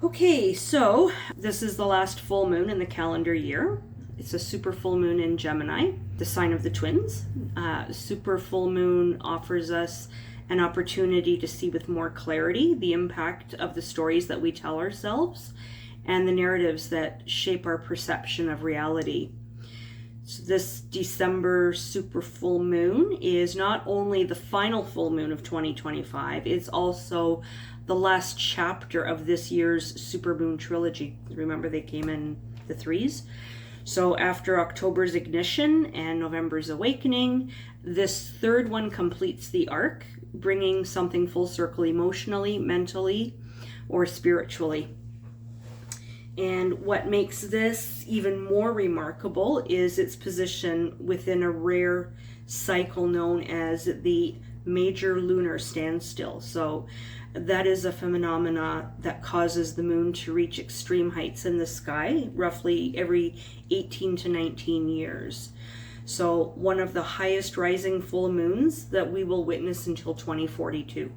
Okay, so this is the last full moon in the calendar year. It's a super full moon in Gemini, the sign of the twins. Super full moon offers us an opportunity to see with more clarity the impact of the stories that we tell ourselves and the narratives that shape our perception of reality. So this December super full moon is not only the final full moon of 2025, it's also the last chapter of this year's supermoon trilogy. Remember, they came in the threes. So after October's ignition and November's awakening, this third one completes the arc, bringing something full circle emotionally, mentally, or spiritually. And what makes this even more remarkable is its position within a rare cycle known as the major lunar standstill. So that is a phenomena that causes the moon to reach extreme heights in the sky roughly every 18 to 19 years. So one of the highest rising full moons that we will witness until 2042.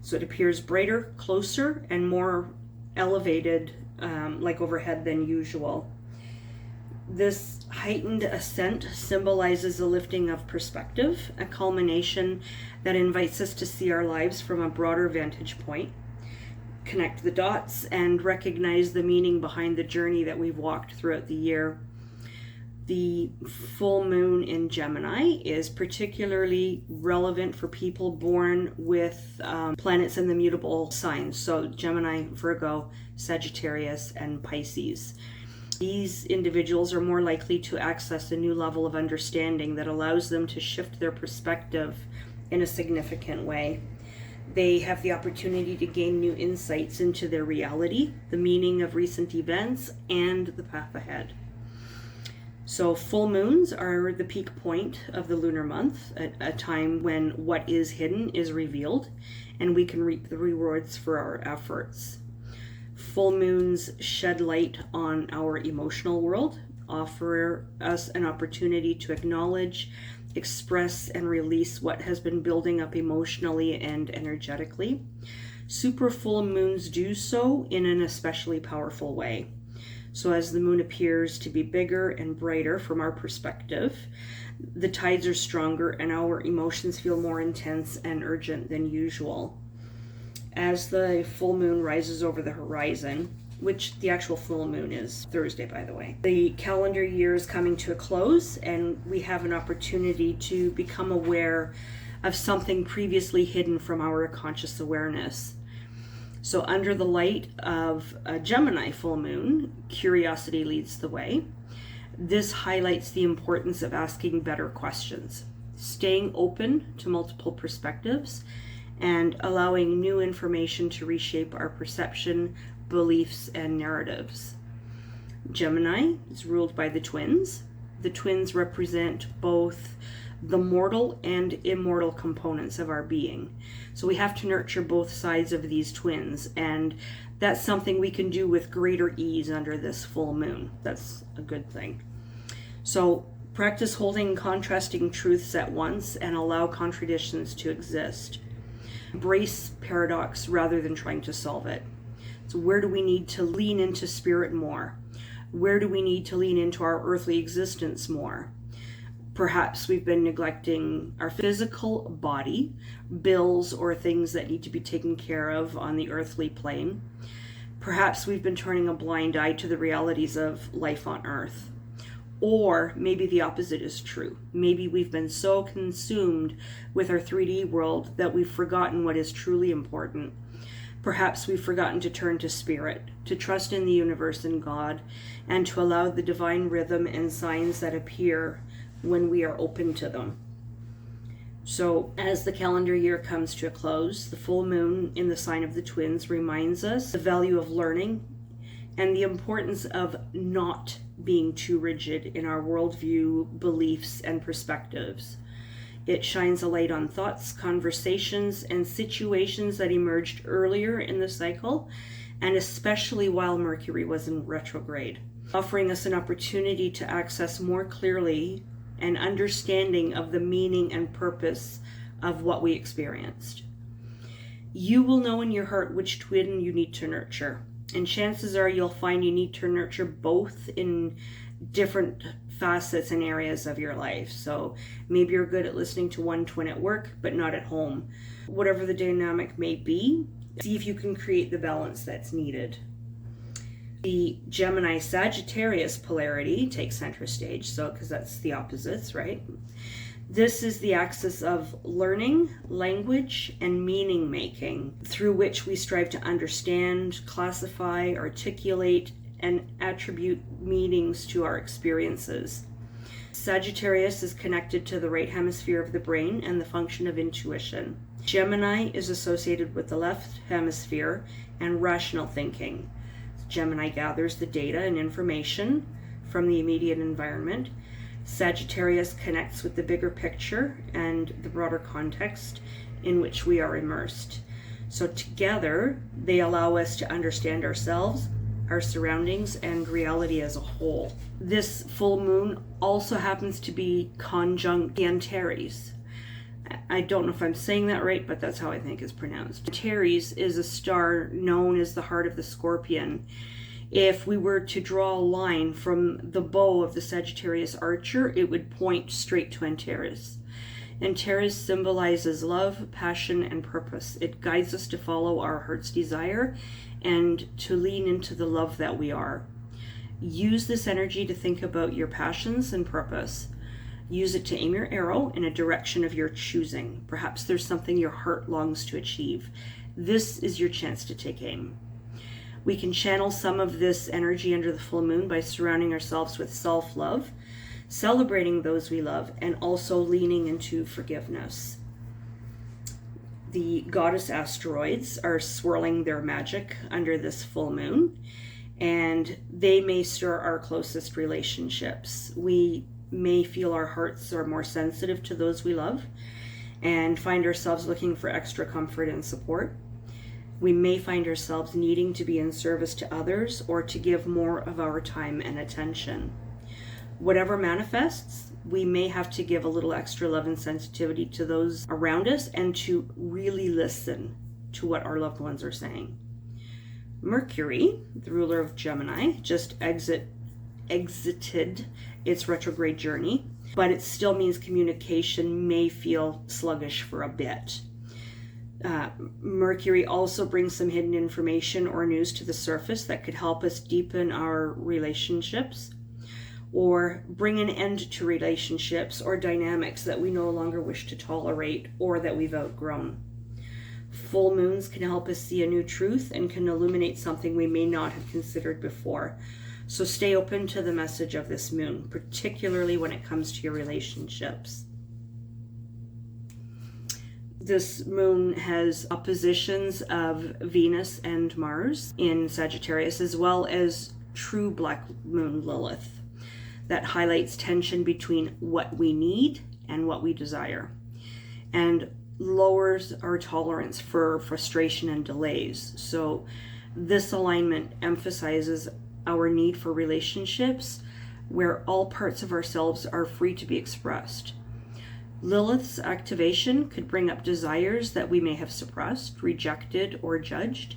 So it appears brighter, closer, and more elevated, like overhead than usual. This heightened ascent symbolizes a lifting of perspective, a culmination that invites us to see our lives from a broader vantage point, connect the dots, and recognize the meaning behind the journey that we've walked throughout the year. The full moon in Gemini is particularly relevant for people born with planets in the mutable signs, so Gemini, Virgo, Sagittarius, and Pisces. These individuals are more likely to access a new level of understanding that allows them to shift their perspective in a significant way. They have the opportunity to gain new insights into their reality, the meaning of recent events, and the path ahead. So full moons are the peak point of the lunar month, a time when what is hidden is revealed, and we can reap the rewards for our efforts. Full moons shed light on our emotional world, offer us an opportunity to acknowledge, express, and release what has been building up emotionally and energetically. Super full moons do so in an especially powerful way. So as the moon appears to be bigger and brighter from our perspective, the tides are stronger and our emotions feel more intense and urgent than usual. As the full moon rises over the horizon, which the actual full moon is Thursday, by the way, the calendar year is coming to a close, and we have an opportunity to become aware of something previously hidden from our conscious awareness. So under the light of a Gemini full moon, curiosity leads the way. This highlights the importance of asking better questions, staying open to multiple perspectives, and allowing new information to reshape our perception, beliefs, and narratives. Gemini is ruled by the twins. The twins represent both the mortal and immortal components of our being. So we have to nurture both sides of these twins, and that's something we can do with greater ease under this full moon. That's a good thing. So practice holding contrasting truths at once and allow contradictions to exist. Embrace paradox rather than trying to solve it. So where do we need to lean into spirit more? Where do we need to lean into our earthly existence more? Perhaps we've been neglecting our physical body, bills, or things that need to be taken care of on the earthly plane. Perhaps we've been turning a blind eye to the realities of life on earth. Or maybe the opposite is true. Maybe we've been so consumed with our 3D world that we've forgotten what is truly important. Perhaps we've forgotten to turn to spirit, to trust in the universe and God, and to allow the divine rhythm and signs that appear when we are open to them. So as the calendar year comes to a close, the full moon in the sign of the twins reminds us the value of learning and the importance of not being too rigid in our worldview, beliefs, and perspectives. It shines a light on thoughts, conversations, and situations that emerged earlier in the cycle, and especially while Mercury was in retrograde, offering us an opportunity to access more clearly an understanding of the meaning and purpose of what we experienced. You will know in your heart which twin you need to nurture. And chances are you'll find you need to nurture both in different facets and areas of your life. So maybe you're good at listening to one twin at work, but not at home. Whatever the dynamic may be, see if you can create the balance that's needed. The Gemini Sagittarius polarity takes center stage, so because that's the opposites, right? This is the axis of learning, language, and meaning making, through which we strive to understand, classify, articulate, and attribute meanings to our experiences. Sagittarius is connected to the right hemisphere of the brain and the function of intuition. Gemini is associated with the left hemisphere and rational thinking. Gemini gathers the data and information from the immediate environment. Sagittarius connects with the bigger picture and the broader context in which we are immersed. So together, they allow us to understand ourselves, our surroundings, and reality as a whole. This full moon also happens to be conjunct Antares. I don't know if I'm saying that right, but that's how I think it's pronounced. Antares is a star known as the heart of the Scorpion. If we were to draw a line from the bow of the Sagittarius archer, it would point straight to Antares. Antares symbolizes love, passion, and purpose. It guides us to follow our heart's desire and to lean into the love that we are. Use this energy to think about your passions and purpose. Use it to aim your arrow in a direction of your choosing. Perhaps there's something your heart longs to achieve. This is your chance to take aim. We can channel some of this energy under the full moon by surrounding ourselves with self-love, celebrating those we love, and also leaning into forgiveness. The goddess asteroids are swirling their magic under this full moon, and they may stir our closest relationships. We may feel our hearts are more sensitive to those we love and find ourselves looking for extra comfort and support. We may find ourselves needing to be in service to others or to give more of our time and attention. Whatever manifests, we may have to give a little extra love and sensitivity to those around us and to really listen to what our loved ones are saying. Mercury, the ruler of Gemini, just exited its retrograde journey, but it still means communication may feel sluggish for a bit. Mercury also brings some hidden information or news to the surface that could help us deepen our relationships or bring an end to relationships or dynamics that we no longer wish to tolerate or that we've outgrown. Full moons can help us see a new truth and can illuminate something we may not have considered before. So stay open to the message of this moon, particularly when it comes to your relationships. This moon has oppositions of Venus and Mars in Sagittarius, as well as true black moon Lilith, that highlights tension between what we need and what we desire, and lowers our tolerance for frustration and delays. So this alignment emphasizes our need for relationships where all parts of ourselves are free to be expressed. Lilith's activation could bring up desires that we may have suppressed, rejected, or judged,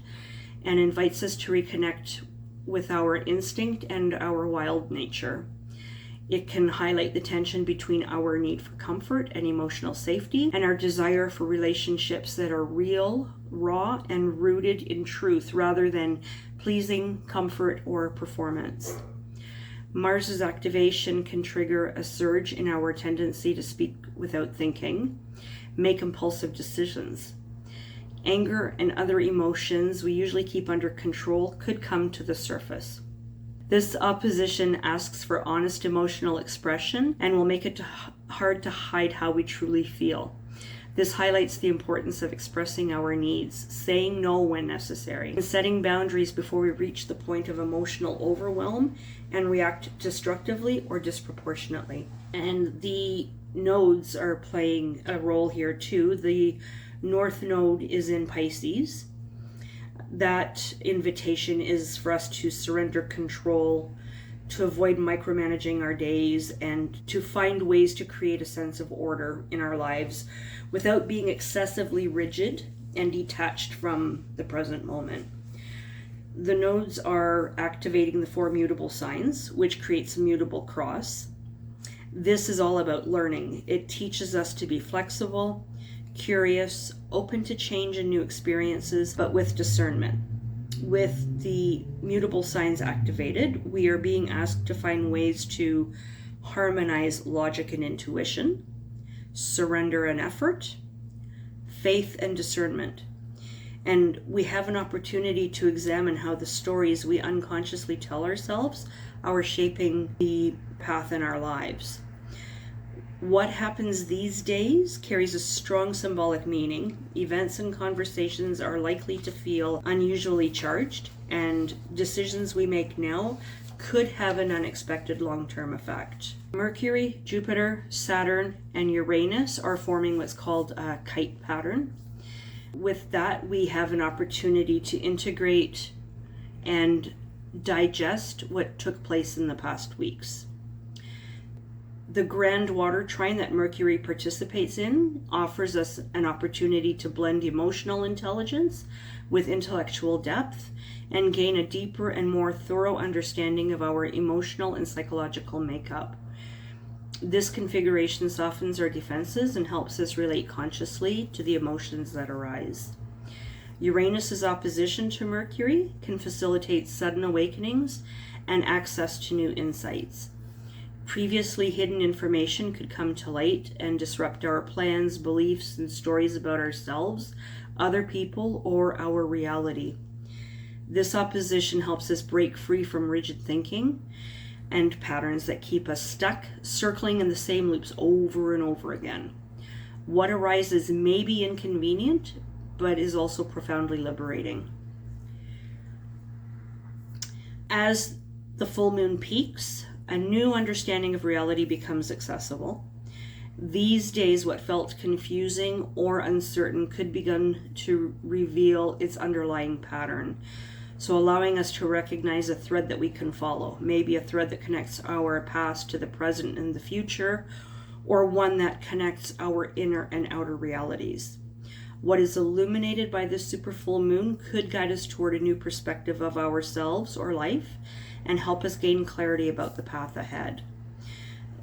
and invites us to reconnect with our instinct and our wild nature. It can highlight the tension between our need for comfort and emotional safety and our desire for relationships that are real, raw, and rooted in truth rather than pleasing, comfort, or performance. Mars's activation can trigger a surge in our tendency to speak without thinking, make impulsive decisions. Anger and other emotions we usually keep under control could come to the surface. This opposition asks for honest emotional expression and will make it hard to hide how we truly feel. This highlights the importance of expressing our needs, saying no when necessary, and setting boundaries before we reach the point of emotional overwhelm and react destructively or disproportionately. And the nodes are playing a role here too. The North Node is in Pisces. That invitation is for us to surrender control, to avoid micromanaging our days, and to find ways to create a sense of order in our lives without being excessively rigid and detached from the present moment. The nodes are activating the 4 mutable signs, which creates a mutable cross. This is all about learning. It teaches us to be flexible, curious, open to change and new experiences, but with discernment. With the mutable signs activated, we are being asked to find ways to harmonize logic and intuition, surrender and effort, faith and discernment. And we have an opportunity to examine how the stories we unconsciously tell ourselves are shaping the path in our lives. What happens these days carries a strong symbolic meaning. Events and conversations are likely to feel unusually charged, and decisions we make now could have an unexpected long-term effect. Mercury, Jupiter, Saturn, and Uranus are forming what's called a kite pattern. With that, we have an opportunity to integrate and digest what took place in the past weeks. The grand water trine that Mercury participates in offers us an opportunity to blend emotional intelligence with intellectual depth and gain a deeper and more thorough understanding of our emotional and psychological makeup. This configuration softens our defenses and helps us relate consciously to the emotions that arise. Uranus's opposition to Mercury can facilitate sudden awakenings and access to new insights. Previously hidden information could come to light and disrupt our plans, beliefs, and stories about ourselves, other people, or our reality. This opposition helps us break free from rigid thinking and patterns that keep us stuck, circling in the same loops over and over again. What arises may be inconvenient, but is also profoundly liberating. As the full moon peaks, a new understanding of reality becomes accessible. These days, what felt confusing or uncertain could begin to reveal its underlying pattern. So allowing us to recognize a thread that we can follow, maybe a thread that connects our past to the present and the future, or one that connects our inner and outer realities. What is illuminated by this super full moon could guide us toward a new perspective of ourselves or life and help us gain clarity about the path ahead.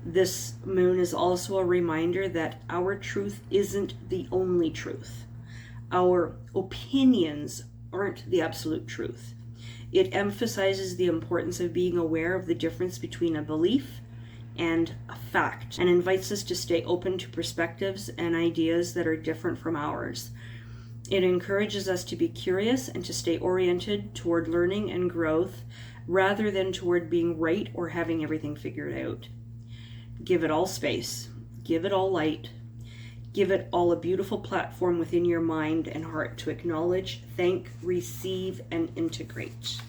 This moon is also a reminder that our truth isn't the only truth. Our opinions aren't the absolute truth. It emphasizes the importance of being aware of the difference between a belief and a fact, and invites us to stay open to perspectives and ideas that are different from ours. It encourages us to be curious and to stay oriented toward learning and growth rather than toward being right or having everything figured out. Give it all space. Give it all light. Give it all a beautiful platform within your mind and heart to acknowledge, thank, receive, and integrate.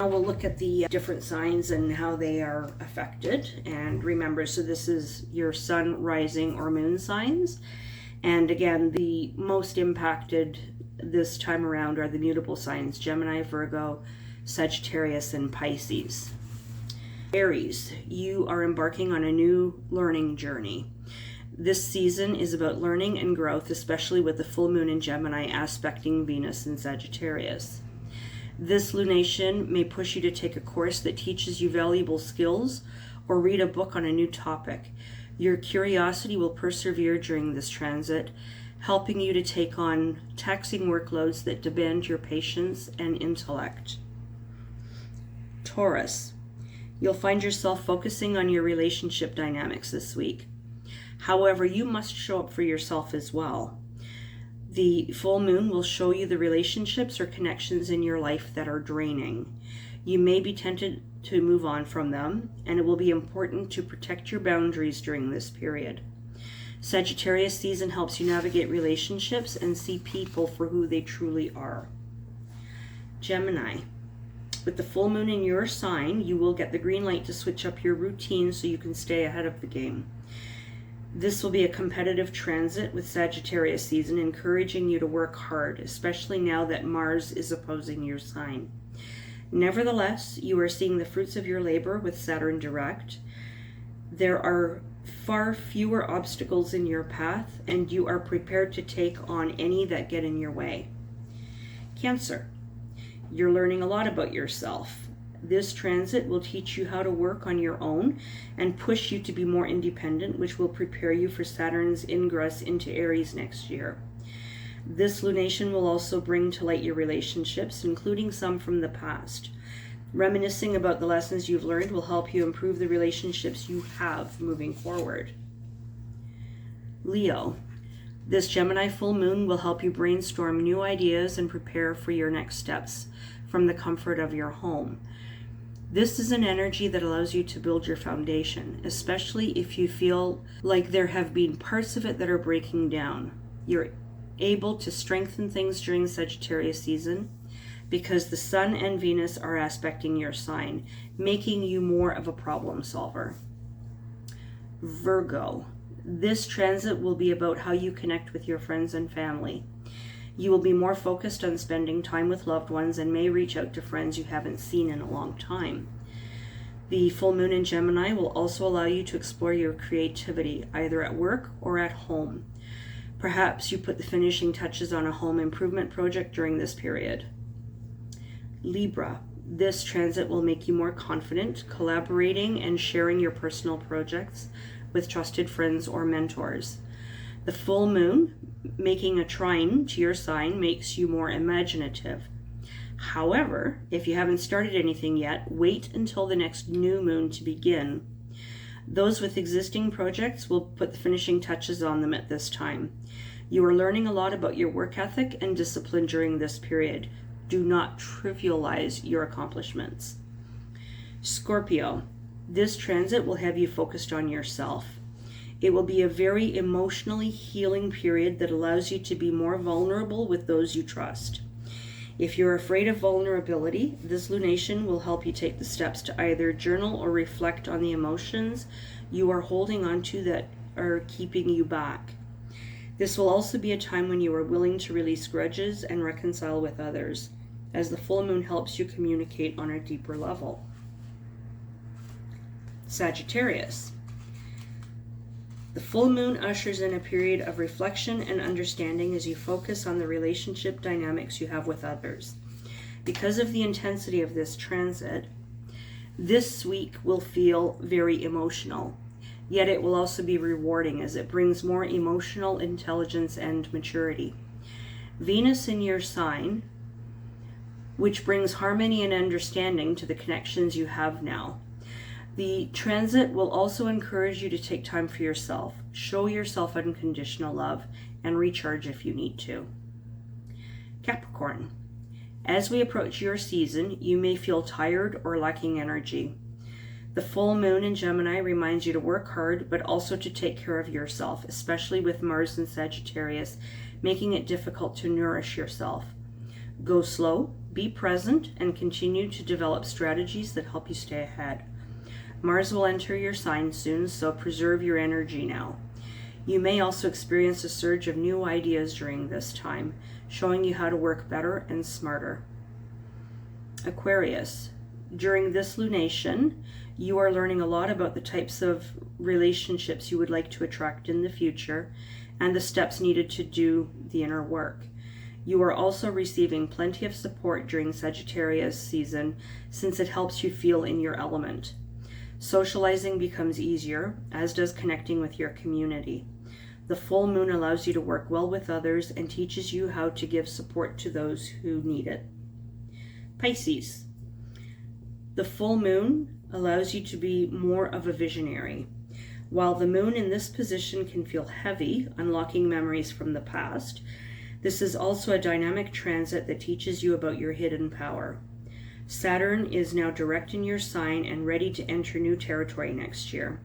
Now we'll look at the different signs and how they are affected. And remember, so this is your sun, rising, or moon signs. And again, the most impacted this time around are the mutable signs: Gemini, Virgo, Sagittarius, and Pisces. Aries, you are embarking on a new learning journey. This season is about learning and growth, especially with the full moon in Gemini aspecting Venus in Sagittarius. This lunation may push you to take a course that teaches you valuable skills or read a book on a new topic. Your curiosity will persevere during this transit, helping you to take on taxing workloads that demand your patience and intellect. Taurus, you'll find yourself focusing on your relationship dynamics this week. However, you must show up for yourself as well. The full moon will show you the relationships or connections in your life that are draining. You may be tempted to move on from them, and it will be important to protect your boundaries during this period. Sagittarius season helps you navigate relationships and see people for who they truly are. Gemini, with the full moon in your sign, you will get the green light to switch up your routine so you can stay ahead of the game. This will be a competitive transit with Sagittarius season, encouraging you to work hard, especially now that Mars is opposing your sign. Nevertheless, you are seeing the fruits of your labor with Saturn direct. There are far fewer obstacles in your path, and you are prepared to take on any that get in your way. Cancer. You're learning a lot about yourself. This transit will teach you how to work on your own and push you to be more independent, which will prepare you for Saturn's ingress into Aries next year. This lunation will also bring to light your relationships, including some from the past. Reminiscing about the lessons you've learned will help you improve the relationships you have moving forward. Leo. This Gemini full moon will help you brainstorm new ideas and prepare for your next steps from the comfort of your home. This is an energy that allows you to build your foundation, especially if you feel like there have been parts of it that are breaking down. You're able to strengthen things during Sagittarius season because the Sun and Venus are aspecting your sign, making you more of a problem solver. Virgo. This transit will be about how you connect with your friends and family. You will be more focused on spending time with loved ones and may reach out to friends you haven't seen in a long time. The full moon in Gemini will also allow you to explore your creativity, either at work or at home. Perhaps you put the finishing touches on a home improvement project during this period. Libra. This transit will make you more confident, collaborating and sharing your personal projects with trusted friends or mentors. The full moon, making a trine to your sign, makes you more imaginative. However, if you haven't started anything yet, wait until the next new moon to begin. Those with existing projects will put the finishing touches on them at this time. You are learning a lot about your work ethic and discipline during this period. Do not trivialize your accomplishments. Scorpio. This transit will have you focused on yourself. It will be a very emotionally healing period that allows you to be more vulnerable with those you trust. If you're afraid of vulnerability, this lunation will help you take the steps to either journal or reflect on the emotions you are holding on to that are keeping you back. This will also be a time when you are willing to release grudges and reconcile with others, as the full moon helps you communicate on a deeper level. Sagittarius. The full moon ushers in a period of reflection and understanding as you focus on the relationship dynamics you have with others. Because of the intensity of this transit, this week will feel very emotional, yet it will also be rewarding as it brings more emotional intelligence and maturity. Venus in your sign, which brings harmony and understanding to the connections you have now. The transit will also encourage you to take time for yourself, show yourself unconditional love, and recharge if you need to. Capricorn. As we approach your season, you may feel tired or lacking energy. The full moon in Gemini reminds you to work hard, but also to take care of yourself, especially with Mars in Sagittarius, making it difficult to nourish yourself. Go slow, be present, and continue to develop strategies that help you stay ahead. Mars will enter your sign soon, so preserve your energy now. You may also experience a surge of new ideas during this time, showing you how to work better and smarter. Aquarius. During this lunation, you are learning a lot about the types of relationships you would like to attract in the future and the steps needed to do the inner work. You are also receiving plenty of support during Sagittarius season since it helps you feel in your element. Socializing becomes easier, as does connecting with your community. The full moon allows you to work well with others and teaches you how to give support to those who need it. Pisces. The full moon allows you to be more of a visionary. While the moon in this position can feel heavy, unlocking memories from the past, this is also a dynamic transit that teaches you about your hidden power. Saturn is now direct in your sign and ready to enter new territory next year.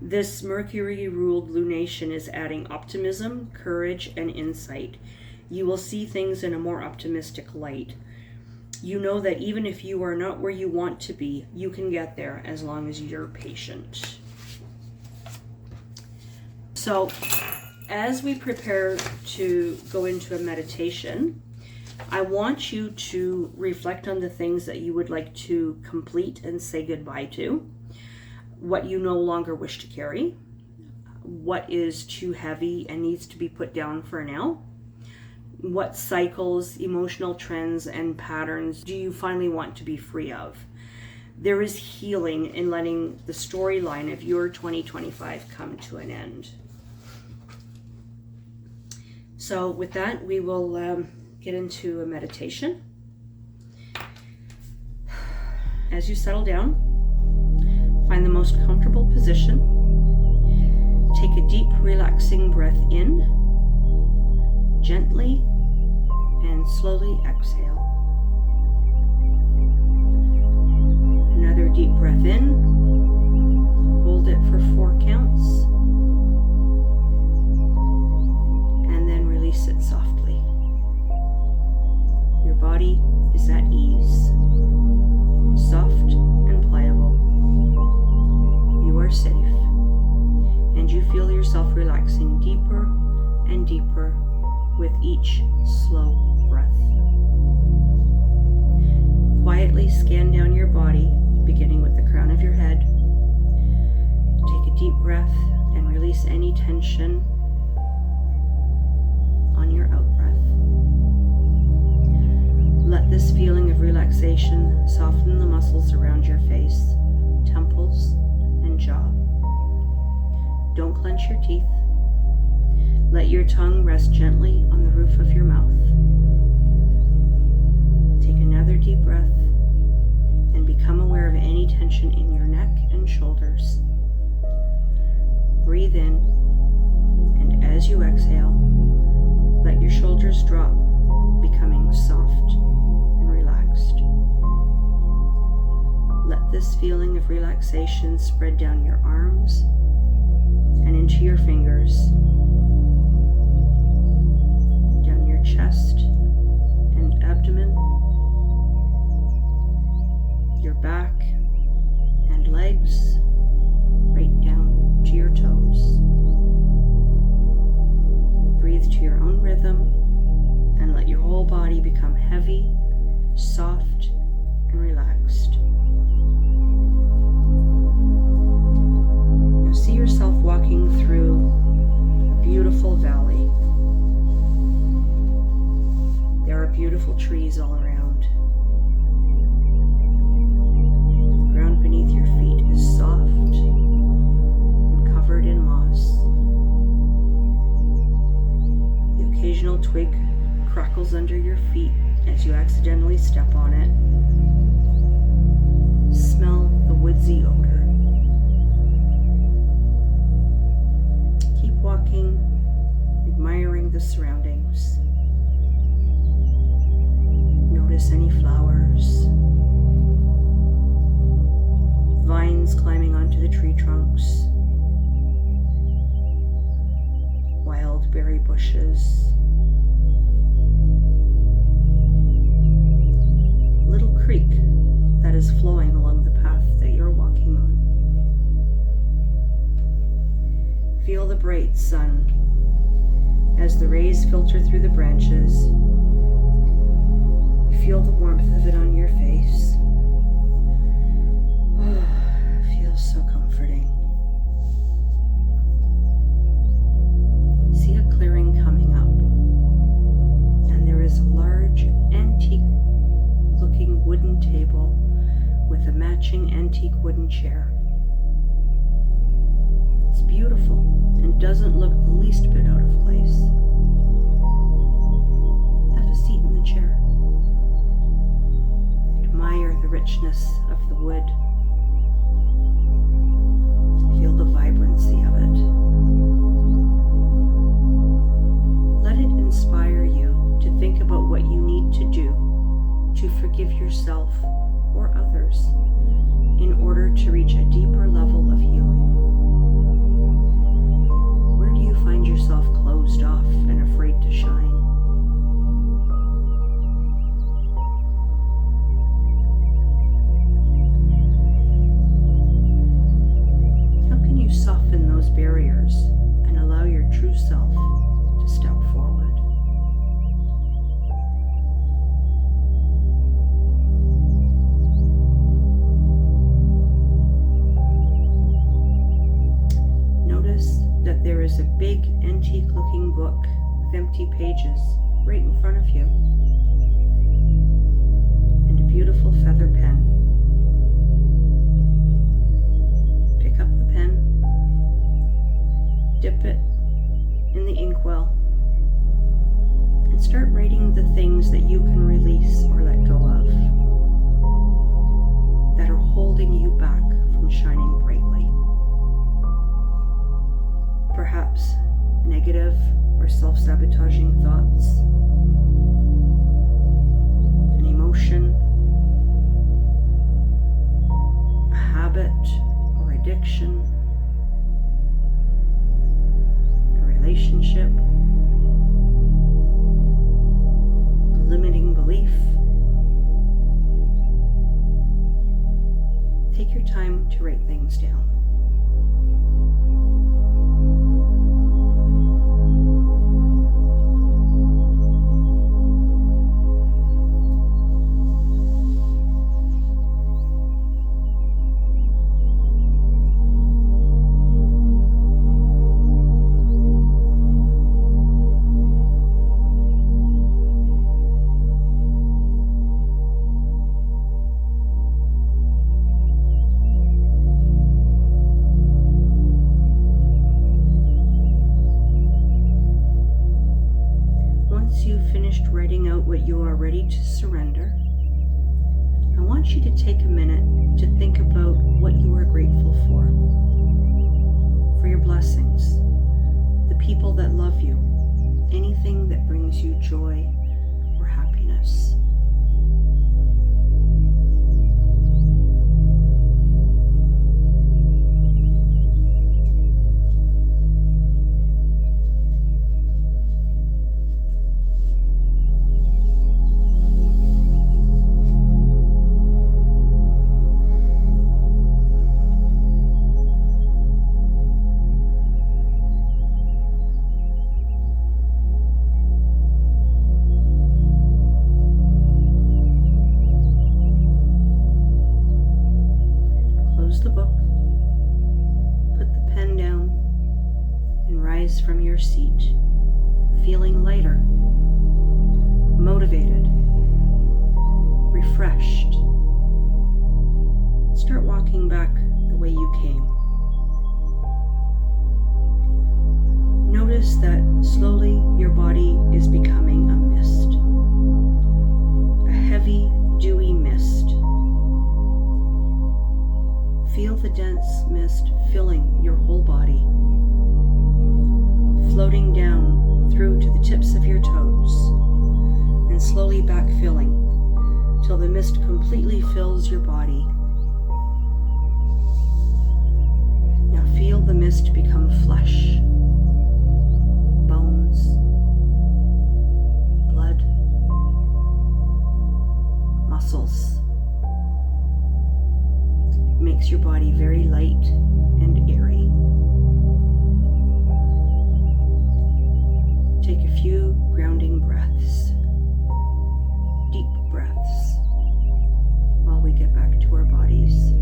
This Mercury-ruled lunation is adding optimism, courage, and insight. You will see things in a more optimistic light. You know that even if you are not where you want to be, you can get there as long as you're patient. So, as we prepare to go into a meditation, I want you to reflect on the things that you would like to complete and say goodbye to, what you no longer wish to carry, what is too heavy and needs to be put down for now, What cycles, emotional trends, and patterns do you finally want to be free of? There is healing in letting the storyline of your 2025 come to an end. So with that, we will get into a meditation. As you settle down, find the most comfortable position. Take a deep, relaxing breath in, gently and slowly exhale. Another deep breath in, hold it for 4 counts, and then release it softly. Your body is at ease, soft and pliable. You are safe, and you feel yourself relaxing deeper and deeper with each slow breath. Quietly scan down your body, beginning with the crown of your head. Take a deep breath and release any tension on your out-breath. Let this feeling of relaxation soften the muscles around your face, temples, and jaw. Don't clench your teeth. Let your tongue rest gently on the roof of your mouth. Take another deep breath and become aware of any tension in your neck and shoulders. Breathe in, and as you exhale, let your shoulders drop, becoming soft and relaxed. Let this feeling of relaxation spread down your arms and into your fingers, down your chest and abdomen, your back and legs, right down to your toes. Breathe to your own rhythm and let your whole body become heavy, soft, and relaxed. Now see yourself walking through a beautiful valley. There are beautiful trees all around. The ground beneath your feet is soft and covered in moss. The occasional twig crackles under your feet as you accidentally step on it. Smell the woodsy odor. Keep walking, admiring the surroundings. Notice any flowers, vines climbing onto the tree trunks, wild berry bushes, little creek that is flowing along the path that you're walking on. Feel the bright sun as the rays filter through the branches. Feel the warmth of it on your face. Oh, feels so comforting. See a clearing coming up, and there is a large, antique-looking wooden table with a matching antique wooden chair. It's beautiful and doesn't look the least bit out of place. Have a seat in the chair. Admire the richness of the wood. Feel the vibrancy of it. Let it inspire you to think about what you need to do to forgive yourself or others in order to reach a deeper level of healing. Where do you find yourself closed off and afraid to shine? Soften those barriers and allow your true self to step forward. Notice that there is a big antique looking book with empty pages right in front of you, and a beautiful feather pen. Pick up the pen, dip it in the inkwell, and start writing the things that you can release or let go of that are holding you back from shining brightly. Perhaps negative or self-sabotaging thoughts, an emotion, a habit or addiction, a relationship, a limiting belief. Take your time to write things down. Once you've finished writing out what you are ready to surrender, I want you to take a minute to think about what you are grateful for your blessings, the people that love you, anything that brings you joy or happiness. Close the book, put the pen down, and rise from your seat, feeling lighter, motivated, refreshed. Start walking back the way you came. Notice that slowly your body is becoming a mist, a heavy, dewy mist. Feel the dense mist filling your whole body, floating down through to the tips of your toes, and slowly backfilling till the mist completely fills your body. Now feel the mist become flesh, bones, blood, muscles. Makes your body very light and airy. Take a few grounding breaths, deep breaths, while we get back to our bodies.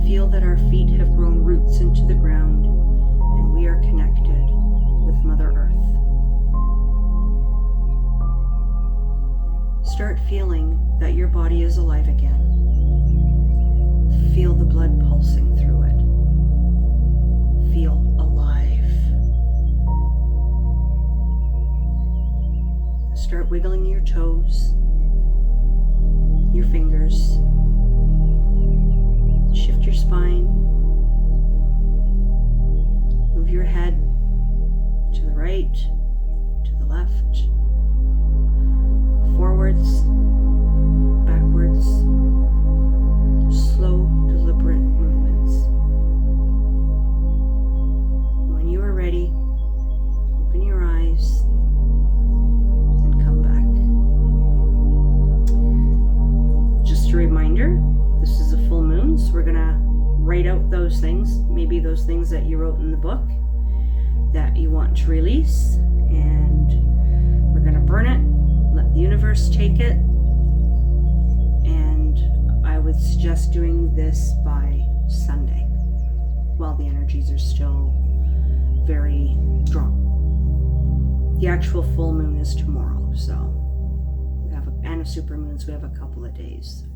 Feel that our feet have grown roots into the ground and we are connected with Mother Earth. Start feeling that your body is alive again. Feel the blood pulsing through it. Feel alive. Start wiggling your toes, your fingers. Shift your spine. Move your head to the right, to the left, forwards, backwards, slow, deliberate movements. When you are ready, open your eyes and come back. Just a reminder, this is a full moon, so we're gonna write out those things, maybe those things that you wrote in the book that you want to release, and we're gonna burn it, let the universe take it, would suggest doing this by Sunday while the energies are still very strong. The actual full moon is tomorrow, so we have and a super moon, so we have a couple of days.